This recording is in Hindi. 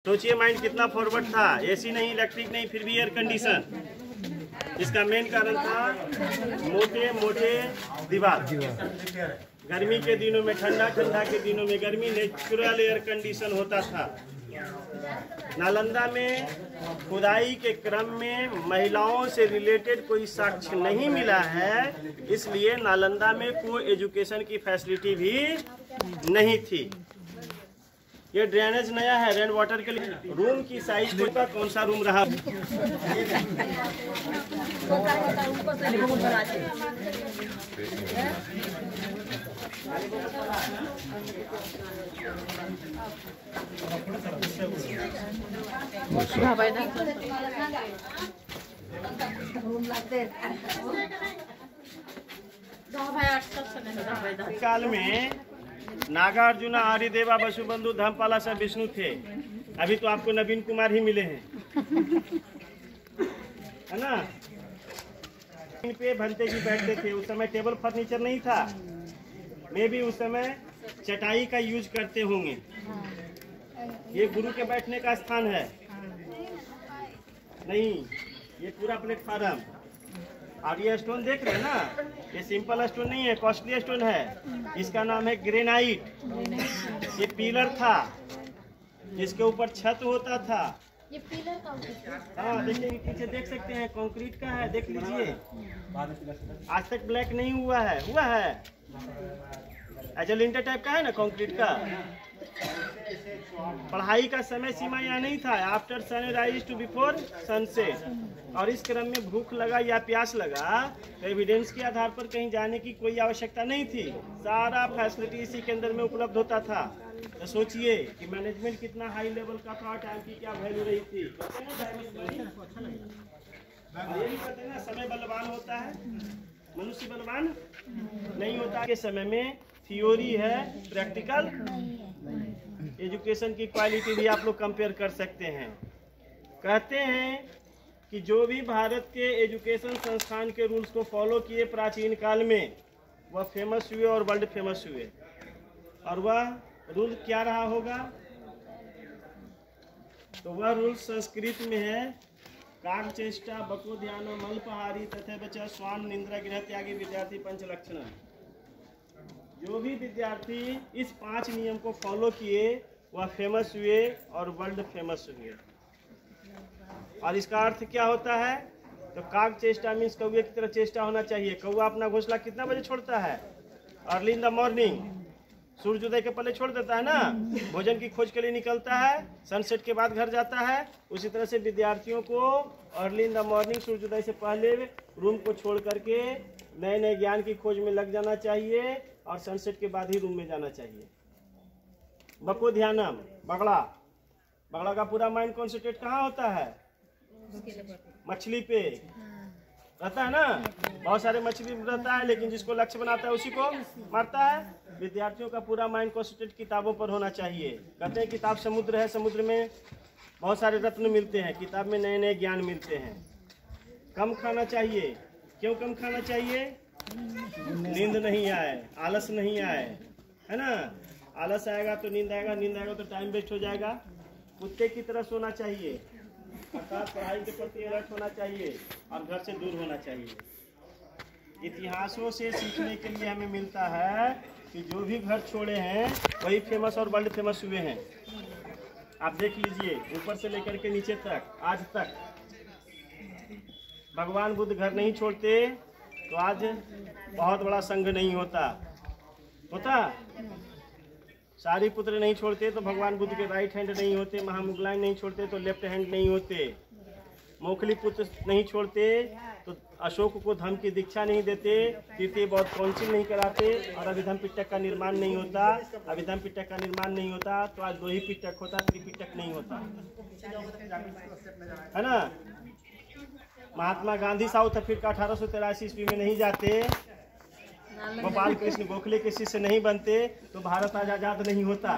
सोचिए माइंड कितना फॉरवर्ड था। एसी नहीं, इलेक्ट्रिक नहीं, फिर भी एयर कंडीशन। इसका मेन कारण था मोटे मोटे दीवार। गर्मी के दिनों में ठंडा, ठंडा के दिनों में गर्मी। नेचुरल एयर कंडीशन होता था। नालंदा में खुदाई के क्रम में महिलाओं से रिलेटेड कोई साक्ष्य नहीं मिला है, इसलिए नालंदा में को एजुकेशन की फैसिलिटी भी नहीं थी। ये ड्रेनेज नया है रेन वाटर के लिए। रूम की साइज का कौन सा रूम रहा? काल में नागार्जुना, आर्यदेवा, वसुबंधु, धर्मपाला सब विष्णु थे। अभी तो आपको नवीन कुमार ही मिले हैं, है ना? इन पे भंते जी बैठते थे। उस समय टेबल फर्नीचर नहीं था। मैं भी उस समय चटाई का यूज करते होंगे। ये गुरु के बैठने का स्थान है नहीं, ये पूरा प्लेटफार्म। और ये स्टोन देख रहे हैं ना, ये सिंपल स्टोन नहीं है, कॉस्टली स्टोन है। इसका नाम है ग्रेनाइट। ये पिलर था, इसके ऊपर छत होता था। ये पिलर का हाँ, देखिए पीछे देख सकते हैं, कंक्रीट का है, देख लीजिए। आज तक ब्लैक नहीं हुआ है। हुआ है ऐसा लिंटर टाइप का है ना, कंक्रीट का। पढ़ाई का समय सीमा यहाँ नहीं था। After sunrise to before sunset. और इस क्रम में भूख लगा या प्यास लगा तो एविडेंस के आधार पर कहीं जाने की कोई आवश्यकता नहीं थी। सारा फैसिलिटी इसी के अंदर में उपलब्ध होता था। तो सोचिए कि मैनेजमेंट कितना हाई लेवल का था, टाइम की क्या वैल्यू रही थी। यही कहते हैं ना, समय बलवान होता है, मनुष्य बलवान नहीं होता। के समय में थ्योरी है, प्रैक्टिकल एजुकेशन की क्वालिटी भी आप लोग कंपेयर कर सकते हैं। कहते हैं कि जो भी भारत के एजुकेशन संस्थान के रूल्स को फॉलो किए प्राचीन काल में, वह फेमस हुए और वर्ल्ड फेमस हुए। और वह रूल क्या रहा होगा? तो वह रूल संस्कृत में है, काग चेष्टा, बको ध्यानम, अल्पहारी, तथा बचा, स्वान, निंद्रा, गृह त्यागी, विद्यार्थी पंचलक्षण। जो भी विद्यार्थी इस 5 नियम को फॉलो किए वह फेमस हुए और वर्ल्ड फेमस हुए। और इसका अर्थ क्या होता है? तो काग चेष्टा मीन्स कौवे की तरह चेष्टा होना चाहिए। कौवा अपना घोंसला कितना बजे छोड़ता है? Early in the morning. सूर्योदय के पहले छोड़ देता है ना, भोजन की खोज के लिए निकलता है, सनसेट के बाद घर जाता है। उसी तरह से विद्यार्थियों को अर्ली इन द मॉर्निंग, सूर्योदय से पहले रूम को छोड़ करके नए नए ज्ञान की खोज में लग जाना चाहिए और सनसेट के बाद ही रूम में जाना चाहिए। बको ध्यानम, बगड़ा। बगड़ा का पूरा माइंड कॉन्सेंट्रेट कहाँ होता है? मछली पे रहता है ना। बहुत सारे मछली रहता है, लेकिन जिसको लक्ष्य बनाता है उसी को मारता है। विद्यार्थियों का पूरा माइंड कॉन्सेंट्रेट किताबों पर होना चाहिए। कहते हैं किताब समुद्र है, समुद्र में बहुत सारे रत्न मिलते हैं, किताब में नए नए ज्ञान मिलते हैं। कम खाना चाहिए। क्यों कम खाना चाहिए? नींद नहीं आए, आलस नहीं आए, है ना। आलस आएगा तो नींद आएगा, नींद आएगा तो टाइम वेस्ट हो जाएगा। कुत्ते की तरह सोना चाहिए, अर्थात पढ़ाई के प्रति अलर्ट होना चाहिए और घर से दूर होना चाहिए। इतिहासों से सीखने के लिए हमें मिलता है कि जो भी घर छोड़े हैं वही फेमस और वर्ल्ड फेमस हुए हैं। आप देख लीजिए, ऊपर से लेकर के नीचे तक, आज तक भगवान बुद्ध घर नहीं छोड़ते तो आज बहुत बड़ा संघ नहीं होता। सारिपुत्र नहीं छोड़ते तो भगवान बुद्ध के राइट हैंड नहीं होते। महामुगलायन नहीं छोड़ते तो लेफ्ट हैंड नहीं होते। मोखली पुत्र नहीं छोड़ते तो अशोक को धम्म की दीक्षा नहीं देते। तृतीय बौद्ध काउंसिल नहीं कराते और अभिधम पिटक का निर्माण नहीं होता। अभिधम पिटक का निर्माण नहीं होता तो आज 2 ही पिटक होता, त्रिपिटक नहीं होता, है ना। महात्मा गांधी साउथ अफ्रीका 1883 ईस्वी में नहीं जाते। गोपाल कृष्ण गोखले के शिष्य नहीं बनते तो भारत आज आजाद नहीं होता।